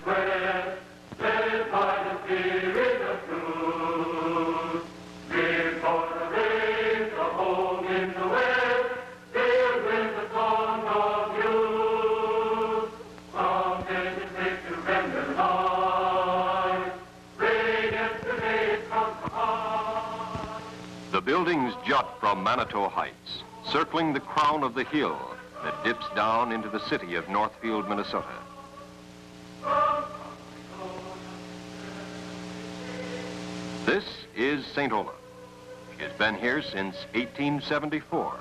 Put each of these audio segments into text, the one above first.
The buildings jut from Manitou Heights, circling the crown of the hill that dips down into the city of Northfield, Minnesota. This is St. Olaf. She has been here since 1874.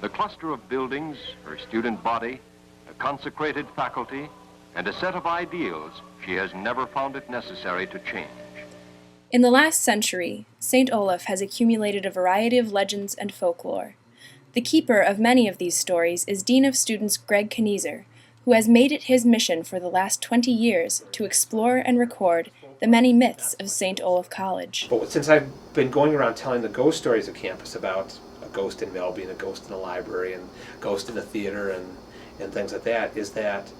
The cluster of buildings, her student body, a consecrated faculty, and a set of ideals she has never found it necessary to change. In the last century, St. Olaf has accumulated a variety of legends and folklore. The keeper of many of these stories is Dean of Students Greg Kniezer, who has made it his mission for the last 20 years to explore and record the many myths of St. Olaf College. But since I've been going around telling the ghost stories at campus about a ghost in Melby and a ghost in the library and a ghost in the theater and things like that, is that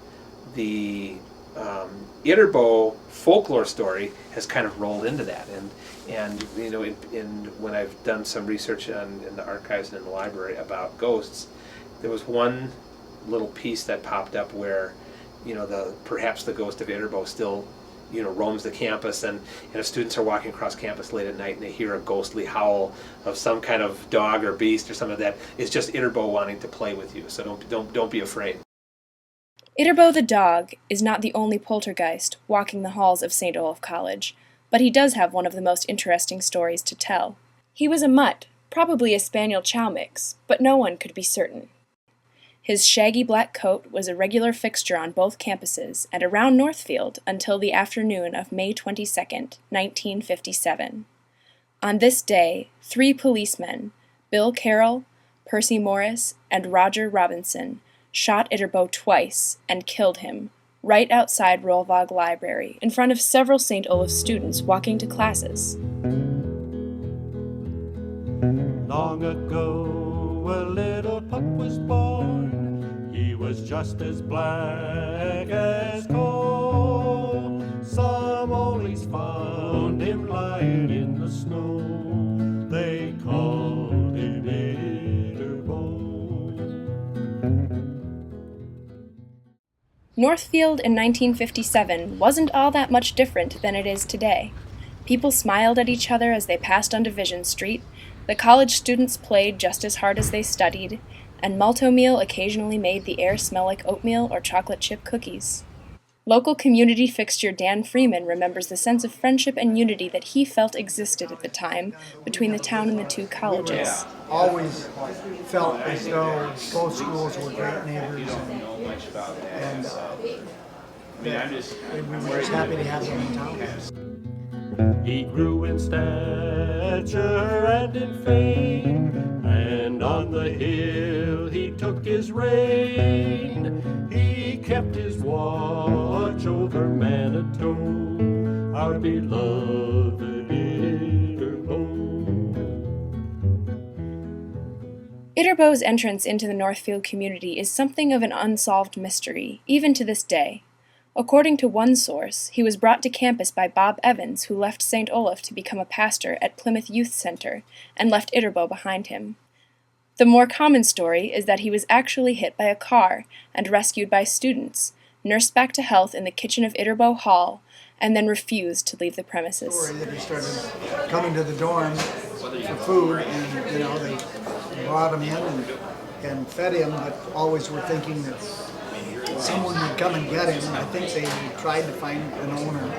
the Ytterboe folklore story has kind of rolled into that, and you know, when I've done some research in the archives and in the library about ghosts, there was one little piece that popped up where, you know, perhaps the ghost of Ytterboe still, you know, roams the campus, and if students are walking across campus late at night and they hear a ghostly howl of some kind of dog or beast or something like that, it's just Ytterboe wanting to play with you. So don't be afraid. Ytterboe the Dog is not the only poltergeist walking the halls of St. Olaf College, but he does have one of the most interesting stories to tell. He was a mutt, probably a spaniel chow mix, but no one could be certain. His shaggy black coat was a regular fixture on both campuses and around Northfield until the afternoon of May 22, 1957. On this day, 3 policemen, Bill Carroll, Percy Morris, and Roger Robinson, shot Ytterboe twice and killed him, right outside Rolvag Library, in front of several St. Olaf students walking to classes. Long ago, a little pup was born. He was just as black as coal. Some always found him lying in the snow. They called him Ytterboe. Northfield in 1957 wasn't all that much different than it is today. People smiled at each other as they passed on Division Street, the college students played just as hard as they studied, and malto meal occasionally made the air smell like oatmeal or chocolate chip cookies. Local community fixture Dan Freeman remembers the sense of friendship and unity that he felt existed at the time between the town and the 2 colleges. Always felt as though both schools were great neighbors, and we were just happy to have them in town. He grew in stature and in fame, and on the hill he took his reign. He kept his watch over Manitou, our beloved Ytterboe. Ytterboe's entrance into the Northfield community is something of an unsolved mystery, even to this day. According to one source, he was brought to campus by Bob Evans, who left St. Olaf to become a pastor at Plymouth Youth Center and left Ytterboe behind him. The more common story is that he was actually hit by a car and rescued by students, nursed back to health in the kitchen of Ytterboe Hall, and then refused to leave the premises. That he started coming to the dorm for food, and you know, they brought him in and fed him, but always were thinking that someone would come and get him. I think they tried to find an owner.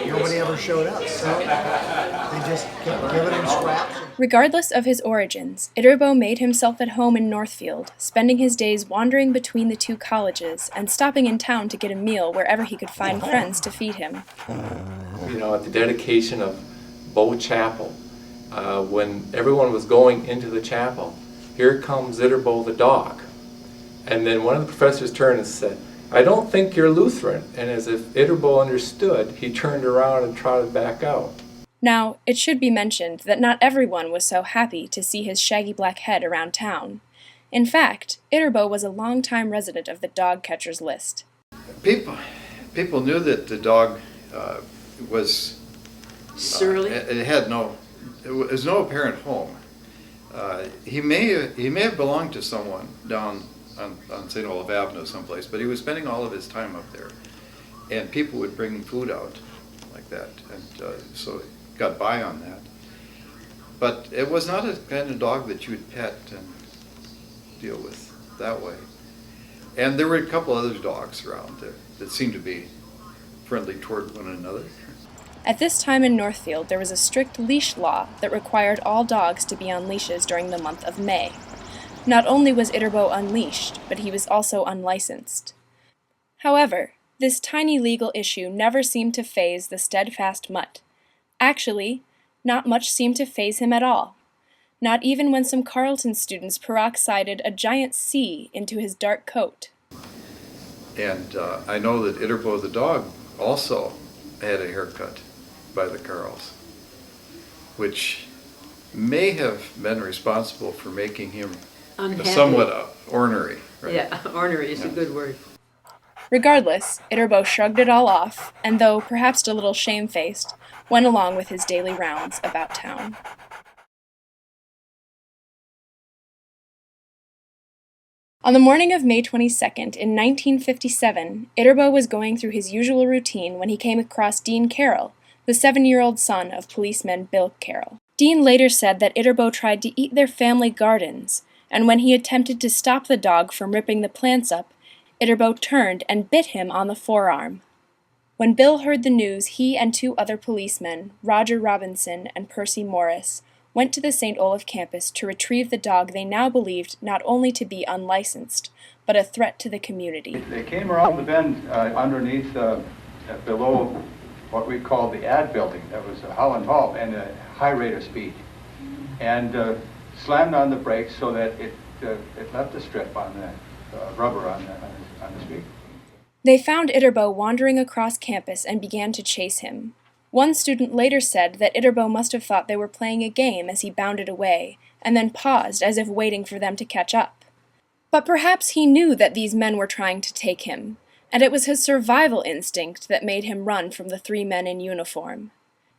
Nobody ever showed up, so they just kept giving him scraps. Regardless of his origins, Ytterboe made himself at home in Northfield, spending his days wandering between the 2 colleges and stopping in town to get a meal wherever he could find friends to feed him. You know, at the dedication of Bow Chapel, when everyone was going into the chapel, here comes Ytterboe the Dog. And then one of the professors turned and said, "I don't think you're Lutheran." And as if Ytterboe understood, he turned around and trotted back out. Now, it should be mentioned that not everyone was so happy to see his shaggy black head around town. In fact, Ytterboe was a longtime resident of the dog catcher's list. People people knew that the dog was surly. It was no apparent home. He may have belonged to someone down on St. Olaf Avenue someplace, but he was spending all of his time up there, and people would bring food out like that, and so he got by on that. But it was not a kind of dog that you would pet and deal with that way. And there were a couple other dogs around there that seemed to be friendly toward one another. At this time in Northfield, there was a strict leash law that required all dogs to be on leashes during the month of May. Not only was Ytterboe unleashed, but he was also unlicensed. However, this tiny legal issue never seemed to faze the steadfast mutt. Actually, not much seemed to faze him at all. Not even when some Carleton students peroxided a giant C into his dark coat. And I know that Ytterboe the dog also had a haircut by the Carls, which may have been responsible for making him somewhat ornery. Right? Yeah, ornery is a good word. Regardless, Ytterboe shrugged it all off, and though perhaps a little shamefaced, went along with his daily rounds about town. On the morning of May 22nd, in 1957, Ytterboe was going through his usual routine when he came across Dean Carroll, the 7-year-old son of policeman Bill Carroll. Dean later said that Ytterboe tried to eat their family gardens, and when he attempted to stop the dog from ripping the plants up, Ytterboe turned and bit him on the forearm. When Bill heard the news, he and 2 other policemen, Roger Robinson and Percy Morris, went to the St. Olaf campus to retrieve the dog they now believed not only to be unlicensed, but a threat to the community. They came around the bend underneath, below what we call the ad building. That was a Holland Hall, and a high rate of speed. And slammed on the brakes so that it left a strip on the rubber on the street. They found Ytterboe wandering across campus and began to chase him. One student later said that Ytterboe must have thought they were playing a game as he bounded away, and then paused as if waiting for them to catch up. But perhaps he knew that these men were trying to take him, and it was his survival instinct that made him run from the 3 men in uniform.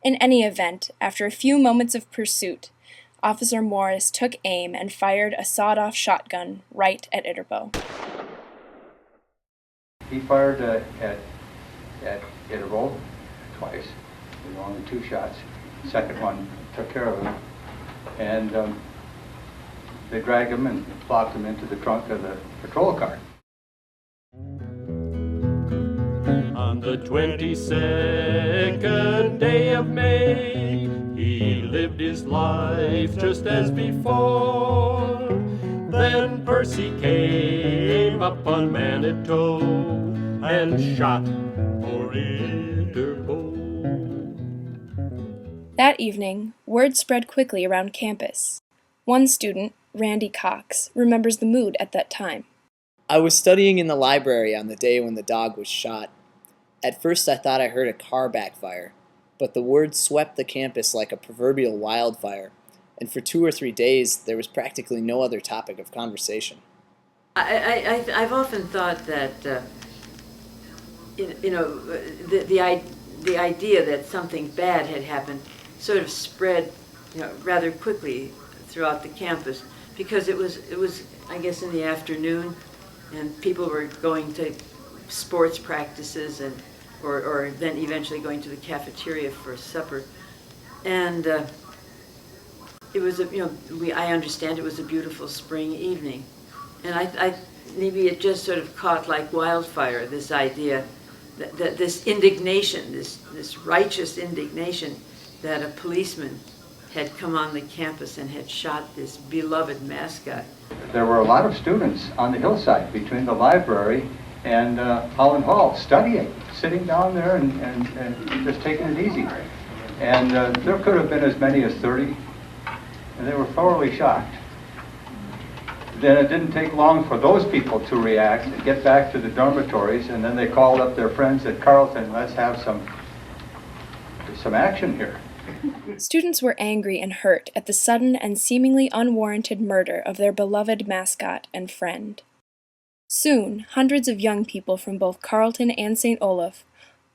In any event, after a few moments of pursuit, Officer Morris took aim and fired a sawed-off shotgun right at Ytterboe. He fired at Ytterboe twice. There were only 2 shots. The second one took care of him. And they dragged him and plopped him into the trunk of the patrol car. On the 22nd day of May, he lived his life just as before. Then Percy came up on Manitou and shot poor Ytterboe. That evening, word spread quickly around campus. One student, Randy Cox, remembers the mood at that time. I was studying in the library on the day when the dog was shot. At first I thought I heard a car backfire, but the word swept the campus like a proverbial wildfire, and for 2 or 3 days there was practically no other topic of conversation. I've often thought that, the idea that something bad had happened sort of spread, rather quickly throughout the campus, because it was I guess in the afternoon, and people were going to sports practices or then eventually going to the cafeteria for supper, and it was I understand it was a beautiful spring evening, and I maybe it just sort of caught like wildfire, this idea that this indignation, this righteous indignation that a policeman had come on the campus and had shot this beloved mascot. There were a lot of students on the hillside between the library and Holland Hall studying, sitting down there and just taking it easy. And there could have been as many as 30, and they were thoroughly shocked. Then it didn't take long for those people to react and get back to the dormitories, and then they called up their friends at Carleton, let's have some action here. Students were angry and hurt at the sudden and seemingly unwarranted murder of their beloved mascot and friend. Soon, hundreds of young people from both Carleton and St. Olaf,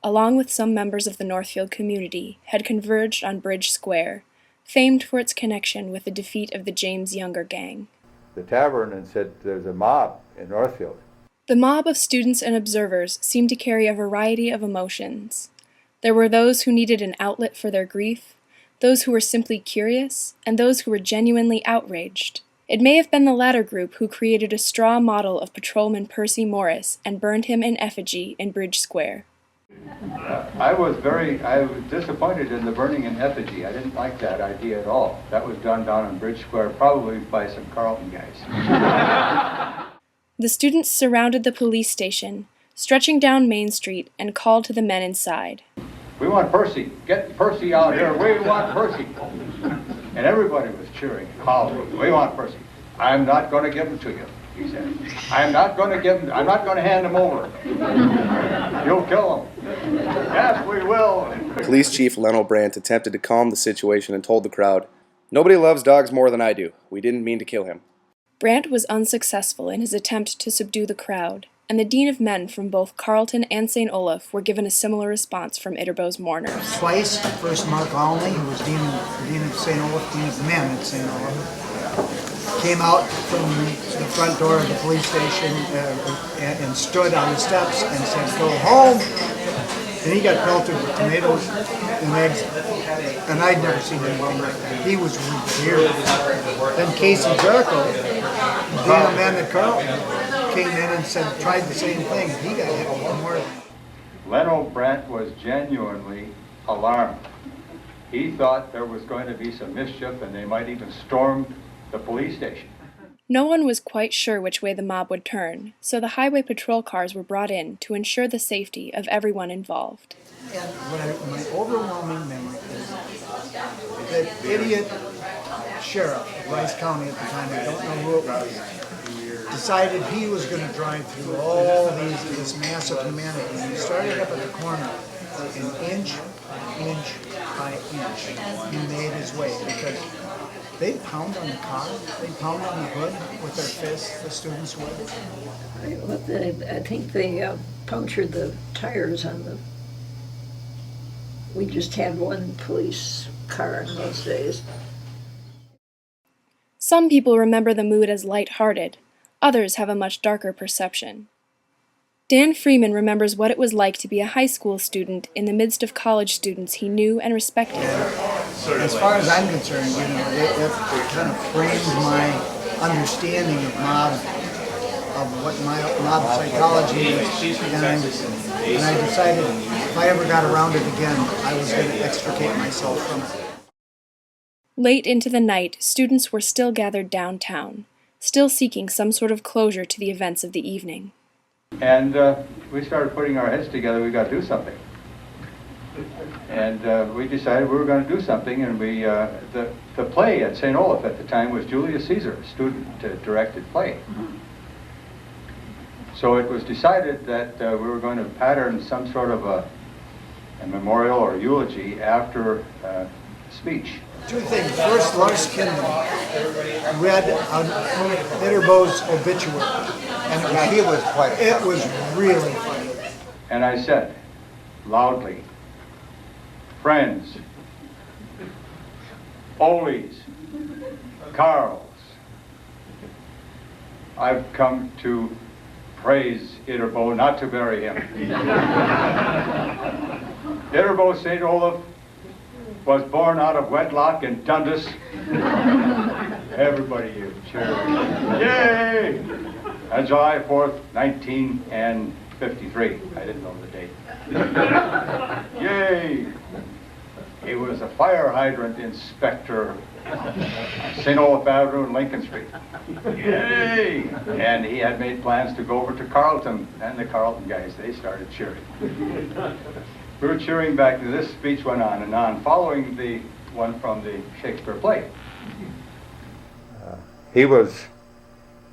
along with some members of the Northfield community, had converged on Bridge Square, famed for its connection with the defeat of the James Younger gang. The tavern and said there's a mob in Northfield. The mob of students and observers seemed to carry a variety of emotions. There were those who needed an outlet for their grief, those who were simply curious, and those who were genuinely outraged. It may have been the latter group who created a straw model of Patrolman Percy Morris and burned him in effigy in Bridge Square. I was disappointed in the burning in effigy. I didn't like that idea at all. That was done down in Bridge Square, probably by some Carleton guys. The students surrounded the police station, stretching down Main Street, and called to the men inside. We want Percy. Get Percy out here. We want Percy. And everybody was cheering, hollering. We want Percy. I'm not going to give him to you, he said. I'm not going to hand him over. You'll kill him. Yes, we will. Police Chief Leno Brandt attempted to calm the situation and told the crowd, "Nobody loves dogs more than I do. We didn't mean to kill him." Brandt was unsuccessful in his attempt to subdue the crowd, and the Dean of Men from both Carleton and St. Olaf were given a similar response from Ytterboe's mourners. Twice, first Mark Olney, who was Dean of St. Olaf, Dean of Men at St. Olaf, came out from the front door of the police station and stood on the steps and said, "Go home." And he got pelted with tomatoes and eggs, and I'd never seen anything like that. He was revered. Then Casey Jarko, Dean of Men at Carleton, came in and tried the same thing. He got hit with more. Leno Brandt was genuinely alarmed. He thought there was going to be some mischief and they might even storm the police station. No one was quite sure which way the mob would turn, so the highway patrol cars were brought in to ensure the safety of everyone involved. And my overwhelming memory is that idiot sheriff of Rice County at the time, I don't know who it was, decided he was going to drive through all this mass of humanity. And he started up at the corner, and inch by inch, he made his way, because they'd pound on the car, they'd pound on the hood with their fists, the students would. I think they punctured the tires on the... We just had one police car in those days. Some people remember the mood as light-hearted. Others have a much darker perception. Dan Freeman remembers what it was like to be a high school student in the midst of college students he knew and respected. As far as I'm concerned, it kind of framed my understanding of what my mob psychology is, and I decided if I ever got around it again, I was going to extricate myself from it. Late into the night, students were still gathered downtown, still seeking some sort of closure to the events of the evening. And we started putting our heads together, we got to do something. And we decided we were going to do something, and the play at St. Olaf at the time was Julius Caesar, a student-directed play. So it was decided that we were going to pattern some sort of a memorial or eulogy after speech. Two things. First, Lars Kindle read Ytterboe's obituary, and it was really funny. And I said, loudly, friends, Oles, Carls, I've come to praise Ytterboe, not to bury him. Ytterboe St. Olaf was born out of wedlock in Dundas. Everybody here cheers. Yay! On July 4th, 1953. I didn't know the date. Yay! He was a fire hydrant inspector on St. Olaf Avenue and Lincoln Street. Yay! And he had made plans to go over to Carleton, and the Carleton guys, they started cheering. We were cheering back, and this speech went on and on, following the one from the Shakespeare play. He was,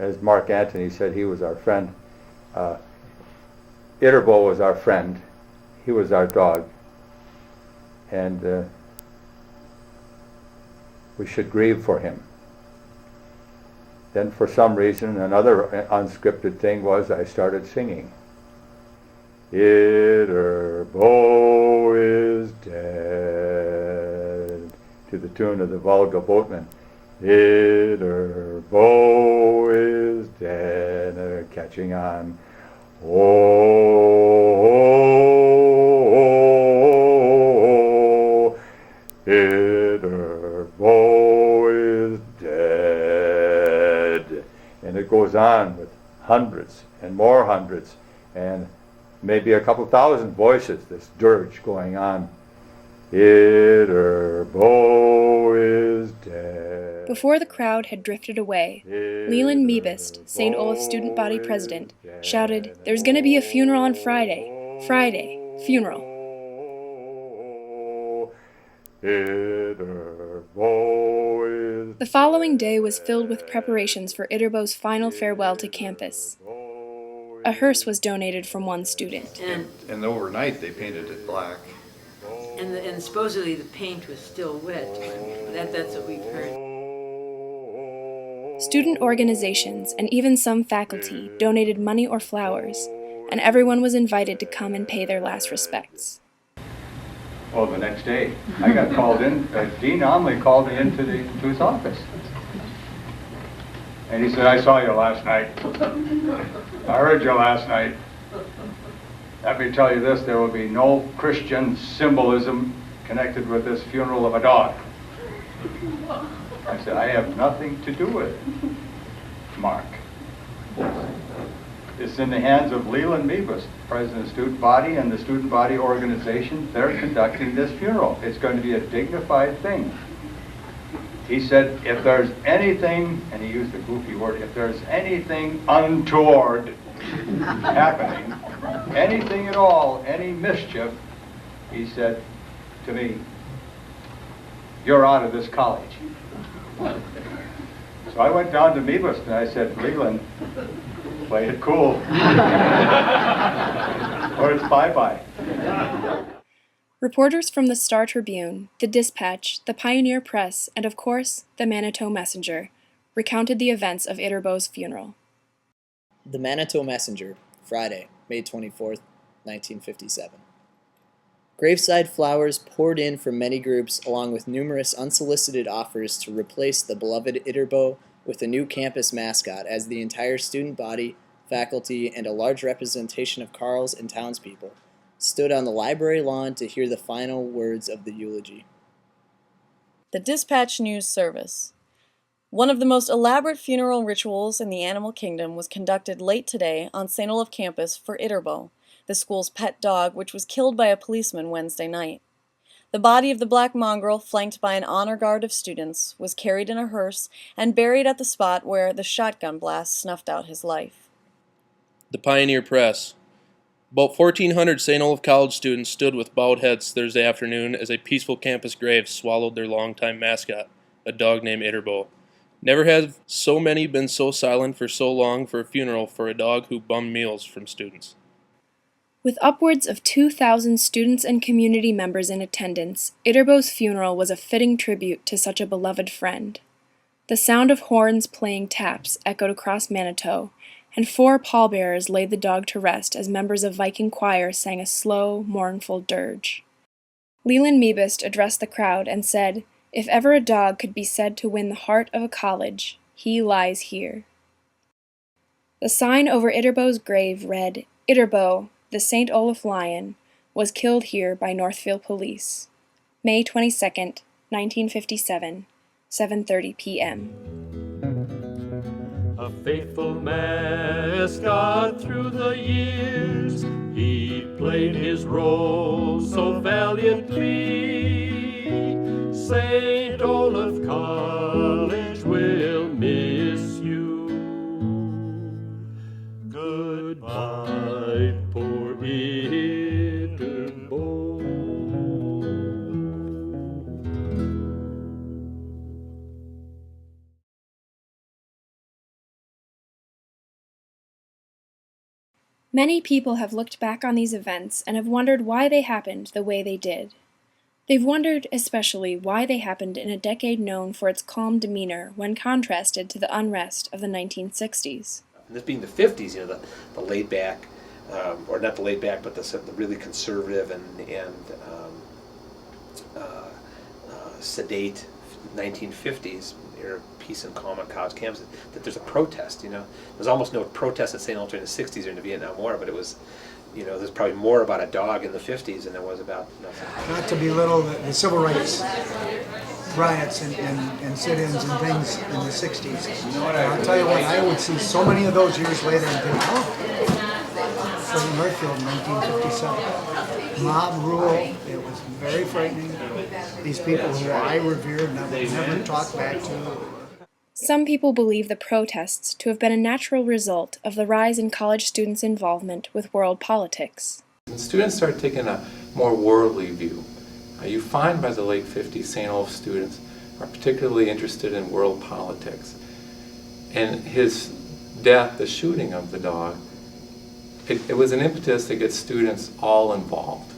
as Mark Antony said, he was our friend. Ytterboe was our friend. He was our dog. And we should grieve for him. Then for some reason, another unscripted thing was I started singing. Ytterboe is dead, to the tune of the Volga boatmen. Ytterboe is dead, and they're catching on. Oh, Ytterboe is dead. And it goes on with hundreds and more hundreds and maybe a couple thousand voices, this dirge going on. Ytterboe is dead. Before the crowd had drifted away, Leland Meebist, St. Olaf's student body president, shouted, "There's going to be a funeral on Friday. Friday. Funeral." The following day was filled with preparations for Ytterboe's final farewell to campus. A hearse was donated from one student. And overnight they painted it black. And supposedly the paint was still wet. That's what we've heard. Student organizations and even some faculty donated money or flowers, and everyone was invited to come and pay their last respects. Well, the next day, I got called in. Dean Omley called me into his office. And he said, "I saw you last night. I heard you last night. Let me tell you this, there will be no Christian symbolism connected with this funeral of a dog." I said, "I have nothing to do with it, Mark. It's in the hands of Leland Meebist, president of the student body, and the student body organization. They're conducting this funeral. It's going to be a dignified thing." He said, "If there's anything," and he used the goofy word, "if there's anything untoward happening, anything at all, any mischief," he said to me, "you're out of this college." So I went down to Meebist and I said, "Leland, play it cool, or it's bye-bye." Reporters from the Star Tribune, the Dispatch, the Pioneer Press, and of course, the Manitou Messenger, recounted the events of Ytterboe's funeral. The Manitou Messenger, Friday, May 24th, 1957. Graveside flowers poured in from many groups, along with numerous unsolicited offers to replace the beloved Ytterboe with a new campus mascot, as the entire student body, faculty, and a large representation of Carls and townspeople stood on the library lawn to hear the final words of the eulogy. The Dispatch News Service. One of the most elaborate funeral rituals in the animal kingdom was conducted late today on St. Olaf campus for Ytterboe, the school's pet dog, which was killed by a policeman Wednesday night. The body of the black mongrel, flanked by an honor guard of students, was carried in a hearse and buried at the spot where the shotgun blast snuffed out his life. The Pioneer Press. About 1,400 St. Olaf College students stood with bowed heads Thursday afternoon as a peaceful campus grave swallowed their longtime mascot, a dog named Ytterboe. Never have so many been so silent for so long for a funeral for a dog who bummed meals from students. With upwards of 2,000 students and community members in attendance, Ytterboe's funeral was a fitting tribute to such a beloved friend. The sound of horns playing taps echoed across Manitou, and 4 pallbearers laid the dog to rest as members of Viking choir sang a slow, mournful dirge. Leland Meebist addressed the crowd and said, "If ever a dog could be said to win the heart of a college, he lies here." The sign over Ytterboe's grave read, "Ytterboe, the St. Olaf Lion, was killed here by Northfield Police. May 22nd, 1957, 7:30 p.m. A faithful mascot through the years, he played his role so valiantly. St. Olaf College will miss you. Goodbye, poor Ytterboe. Many people have looked back on these events and have wondered why they happened the way they did. They've wondered especially why they happened in a decade known for its calm demeanor when contrasted to the unrest of the 1960s. And this being the 50s, the laid back, or not the laid back, but the really conservative and sedate 1950s, era peace and calm on college campuses, that there's a protest, There's almost no protest at St. Olaf during the 60s or in the Vietnam War, but it was, there's probably more about a dog in the 50s than there was about nothing. Not to belittle the civil rights riots and sit-ins and things in the 60s. I'll tell you what, I would see so many of those years later and think, from Northfield in 1957. Mob rule, it was very frightening. These people who I revered and I would never talk back to. Some people believe the protests to have been a natural result of the rise in college students' involvement with world politics. When students start taking a more worldly view, you find by the late 50s St. Olaf students are particularly interested in world politics. And his death, the shooting of the dog, it was an impetus to get students all involved.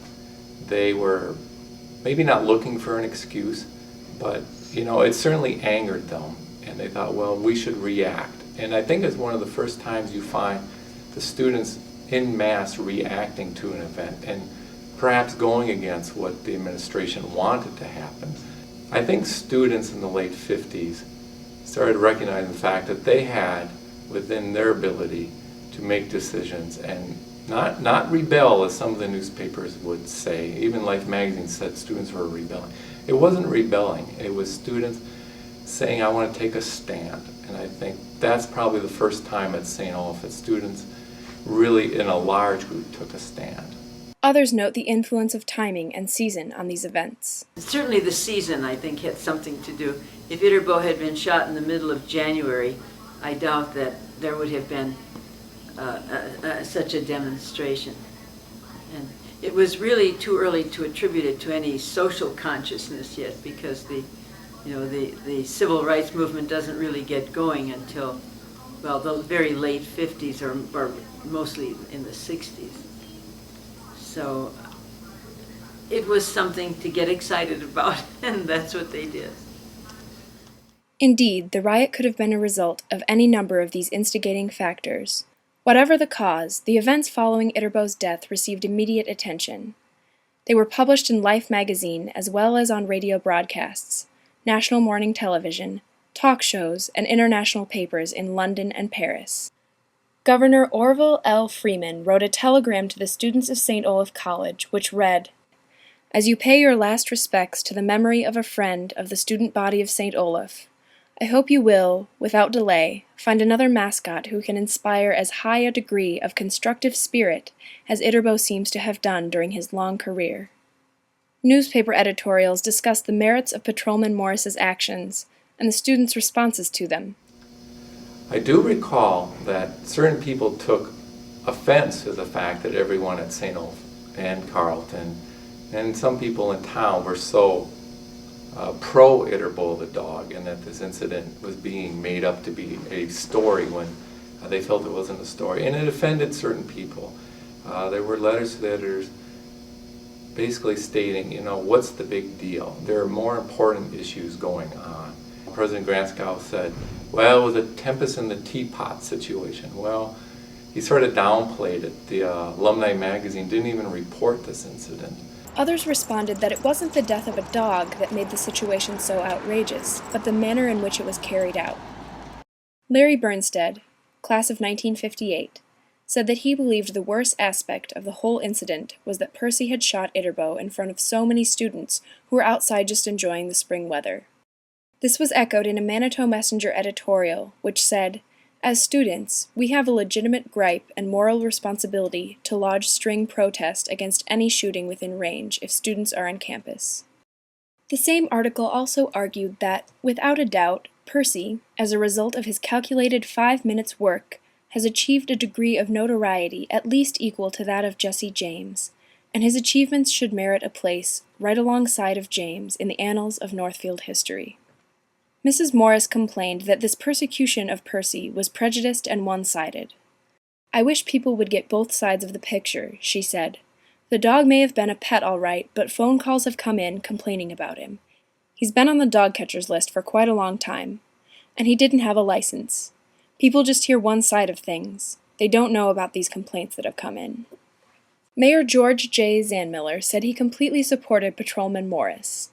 They were maybe not looking for an excuse, but it certainly angered them. And they thought, well, we should react. And I think it's one of the first times you find the students en masse reacting to an event and perhaps going against what the administration wanted to happen. I think students in the late 50s started recognizing the fact that they had within their ability to make decisions and not rebel, as some of the newspapers would say. Even Life magazine said students were rebelling. It wasn't rebelling. It was students saying, I want to take a stand. And I think that's probably the first time at St. Olaf that students really, in a large group, took a stand. Others note the influence of timing and season on these events. Certainly the season, I think, had something to do. If Ytterboe had been shot in the middle of January, I doubt that there would have been such a demonstration. And it was really too early to attribute it to any social consciousness yet, because the civil rights movement doesn't really get going until, well, the very late 50s or mostly in the 60s. So it was something to get excited about, and that's what they did. Indeed, the riot could have been a result of any number of these instigating factors. Whatever the cause, the events following Ytterboe's death received immediate attention. They were published in Life magazine as well as on radio broadcasts, national morning television, talk shows, and international papers in London and Paris. Governor Orville L. Freeman wrote a telegram to the students of St. Olaf College, which read, "As you pay your last respects to the memory of a friend of the student body of St. Olaf, I hope you will, without delay, find another mascot who can inspire as high a degree of constructive spirit as Ytterboe seems to have done during his long career." Newspaper editorials discussed the merits of Patrolman Morris's actions and the students' responses to them. I do recall that certain people took offense to the fact that everyone at St. Olaf and Carleton and some people in town were so pro Ytterboe the Dog, and that this incident was being made up to be a story when they felt it wasn't a story. And it offended certain people. There were letters to the editors basically stating, what's the big deal? There are more important issues going on. President Granskow said, well, it was a tempest in the teapot situation. Well, he sort of downplayed it. The Alumni magazine didn't even report this incident. Others responded that it wasn't the death of a dog that made the situation so outrageous, but the manner in which it was carried out. Larry Bernstead, class of 1958, said that he believed the worst aspect of the whole incident was that Percy had shot Ytterboe in front of so many students who were outside just enjoying the spring weather. This was echoed in a Manitou Messenger editorial, which said, "As students, we have a legitimate gripe and moral responsibility to lodge string protest against any shooting within range if students are on campus." The same article also argued that, without a doubt, Percy, as a result of his calculated 5 minutes' work, has achieved a degree of notoriety at least equal to that of Jesse James, and his achievements should merit a place right alongside of James in the annals of Northfield history. Mrs. Morris complained that this persecution of Percy was prejudiced and one-sided. "I wish people would get both sides of the picture," she said. The dog may have been a pet all right, but phone calls have come in complaining about him. He's been on the dog catcher's list for quite a long time, and he didn't have a license. People just hear one side of things. They don't know about these complaints that have come in. Mayor George J. Zandmiller said he completely supported Patrolman Morris.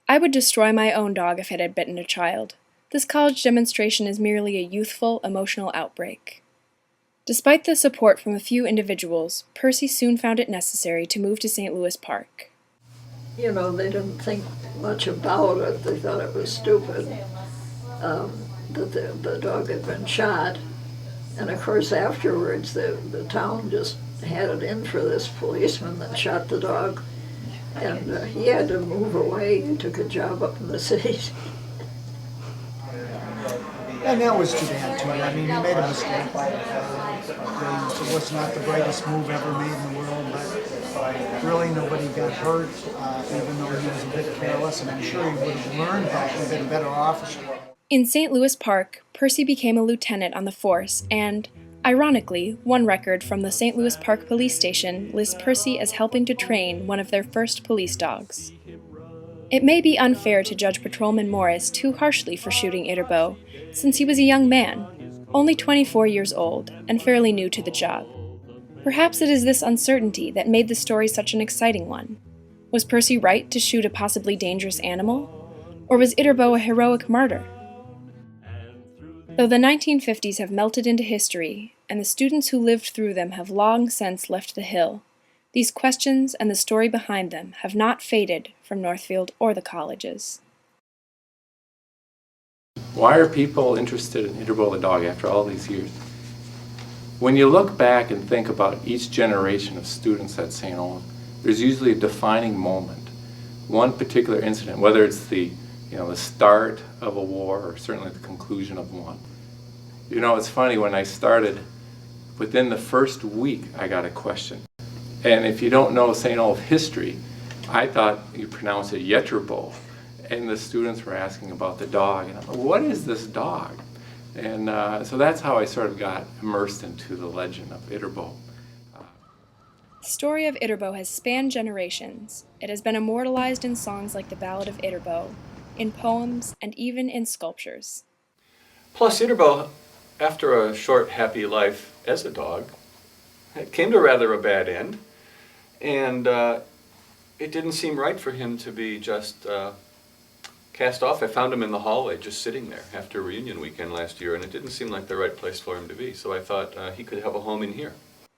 I would destroy my own dog if it had bitten a child. This college demonstration is merely a youthful, emotional outbreak. Despite the support from a few individuals, Percy soon found it necessary to move to St. Louis Park. You know, they didn't think much about it. They thought it was stupid that the dog had been shot. And of course, afterwards, the town just had it in for this policeman that shot the dog. And he had to move away. He took a job up in the city. And that was too bad, too. I mean, he made a mistake. It was not the brightest move ever made in the world, but really nobody got hurt, even though he was a bit careless, and I'm sure he would have learned that and been a better officer. In St. Louis Park, Percy became a lieutenant on the force and, ironically, one record from the St. Louis Park Police Station lists Percy as helping to train one of their first police dogs. It may be unfair to judge Patrolman Morris too harshly for shooting Ytterboe, since he was a young man, only 24 years old, and fairly new to the job. Perhaps it is this uncertainty that made the story such an exciting one. Was Percy right to shoot a possibly dangerous animal? Or was Ytterboe a heroic martyr? Though the 1950s have melted into history, and the students who lived through them have long since left the Hill, these questions and the story behind them have not faded from Northfield or the colleges. Why are people interested in Ytterboe the Dog after all these years? When you look back and think about each generation of students at St. Olaf, there's usually a defining moment. One particular incident, whether it's the start of a war or certainly the conclusion of one. You know, it's funny, when I started, within the first week I got a question. And if you don't know St. Olaf history, I thought you pronounce it Ytterboe. And the students were asking about the dog. And I'm like, what is this dog? And so that's how I sort of got immersed into the legend of Ytterboe. The story of Ytterboe has spanned generations. It has been immortalized in songs like the Ballad of Ytterboe, in poems, and even in sculptures. Plus, Ytterboe, after a short, happy life as a dog, came to rather a bad end, and it didn't seem right for him to be just cast off. I found him in the hallway just sitting there after reunion weekend last year, and it didn't seem like the right place for him to be, so I thought he could have a home in here.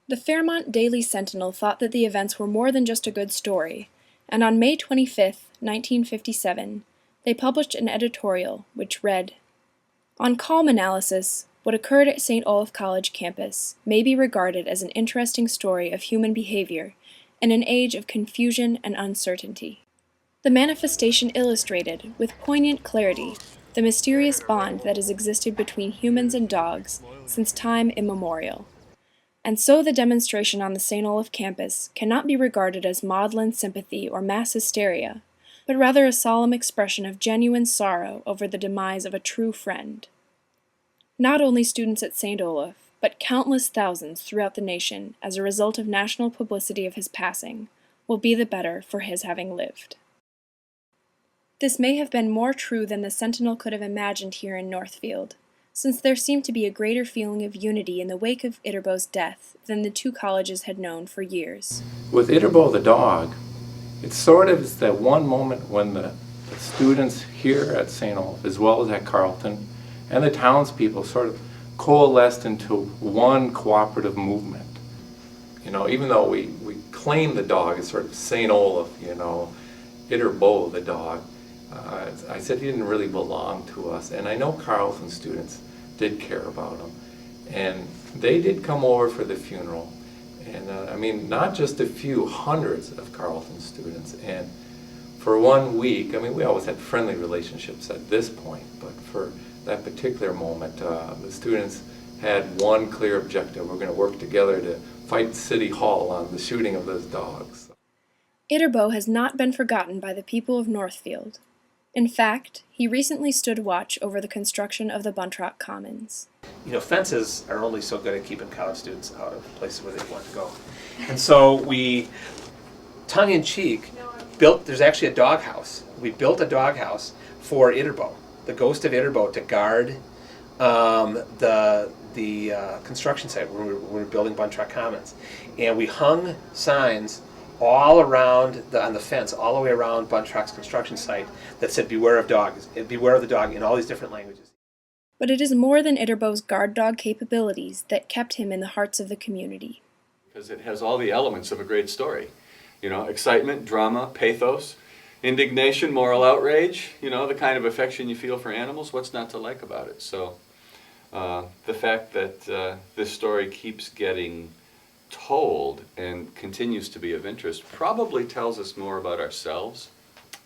The Fairmont Daily Sentinel thought that the events were more than just a good story, and on May 25, 1957, they published an editorial which read, "On calm analysis, what occurred at St. Olaf College campus may be regarded as an interesting story of human behavior in an age of confusion and uncertainty. The manifestation illustrated, with poignant clarity, the mysterious bond that has existed between humans and dogs since time immemorial. And so the demonstration on the St. Olaf campus cannot be regarded as maudlin sympathy or mass hysteria, but rather a solemn expression of genuine sorrow over the demise of a true friend. Not only students at St. Olaf, but countless thousands throughout the nation, as a result of national publicity of his passing, will be the better for his having lived." This may have been more true than the Sentinel could have imagined here in Northfield, since there seemed to be a greater feeling of unity in the wake of Ytterboe's death than the two colleges had known for years. With Ytterboe the Dog, it sort of is that one moment when the students here at St. Olaf, as well as at Carleton, and the townspeople sort of coalesced into one cooperative movement. You know, even though we claim the dog as sort of St. Olaf, Ytterboe the Dog, I said he didn't really belong to us. And I know Carleton students did care about him. And they did come over for the funeral. And I mean, not just a few, hundreds of Carleton students. And for 1 week, I mean, we always had friendly relationships at this point, but for that particular moment, the students had one clear objective. We're going to work together to fight City Hall on the shooting of those dogs. Ytterboe has not been forgotten by the people of Northfield. In fact, he recently stood watch over the construction of the Buntrock Commons. You know, fences are only so good at keeping college students out of places where they want to go. And so we tongue-in-cheek, there's actually a doghouse. We built a doghouse for Ytterboe, the ghost of Ytterboe, to guard the construction site where we were building Buntrock Commons. And we hung signs all around on the fence, all the way around Buntrock's construction site, that said "Beware of dogs," "Beware of the dog" in all these different languages. But it is more than Ytterboe's guard dog capabilities that kept him in the hearts of the community. Because it has all the elements of a great story. You know, excitement, drama, pathos, indignation, moral outrage, you know, the kind of affection you feel for animals, what's not to like about it? So the fact that this story keeps getting told and continues to be of interest probably tells us more about ourselves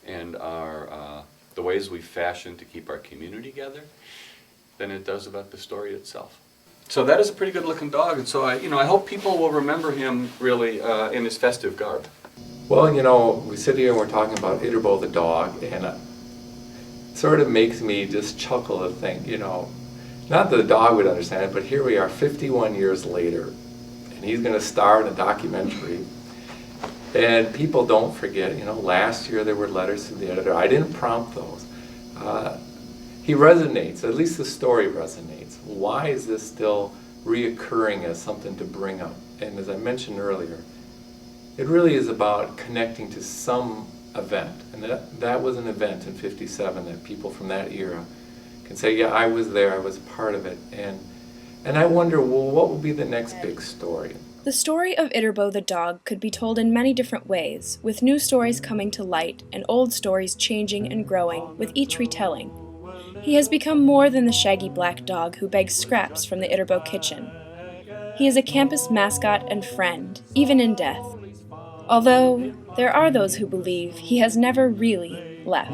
and the ways we fashion to keep our community together than it does about the story itself. So that is a pretty good looking dog, and so I hope people will remember him really in his festive garb. Well, you know, we sit here and we're talking about Ytterboe the dog, and it sort of makes me just chuckle to think, you know, not that the dog would understand it, but here we are 51 years later, and he's going to star in a documentary. And people don't forget, you know, last year there were letters to the editor. I didn't prompt those. He resonates, at least the story resonates. Why is this still reoccurring as something to bring up? And as I mentioned earlier, it really is about connecting to some event. And that was an event in '57 that people from that era can say, yeah, I was there, I was a part of it. And I wonder, well, what will be the next big story? The story of Ytterboe the dog could be told in many different ways, with new stories coming to light and old stories changing and growing with each retelling. He has become more than the shaggy black dog who begs scraps from the Ytterboe kitchen. He is a campus mascot and friend, even in death. Although, there are those who believe he has never really left.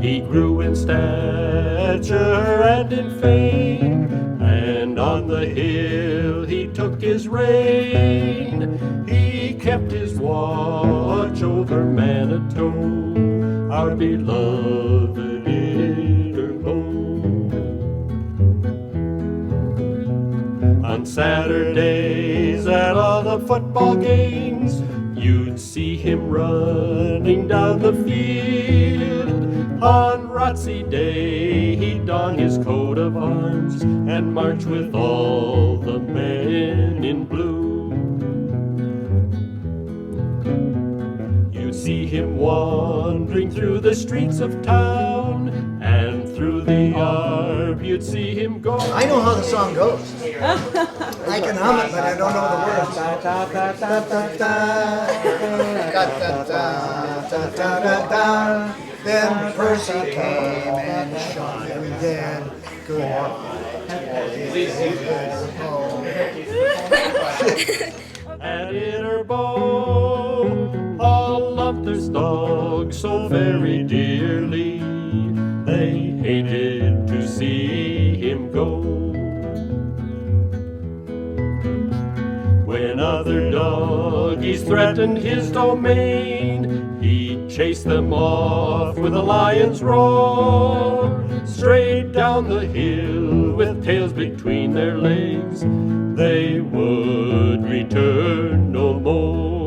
He grew in stature and in fame, and on the hill he took his reign. He kept his watch over Manitou, our beloved Ytterboe. On Saturdays at all the football games, you'd see him running down the field. On Rotsey Day he'd don his coat of arms and march with all the men in blue. You'd see him wandering through the streets of town, and through the Arb you'd see him go. I know how the song goes. I can hum it, but I don't know the words. Da da da da da da da. Then Percy came and shot him dead. Good. At Ytterboe, all loved this dog so very dearly. They hated to see him go. When other doggies threatened his domain, he'd chase them off with a lion's roar. Straight down the hill with tails between their legs, they would return no more.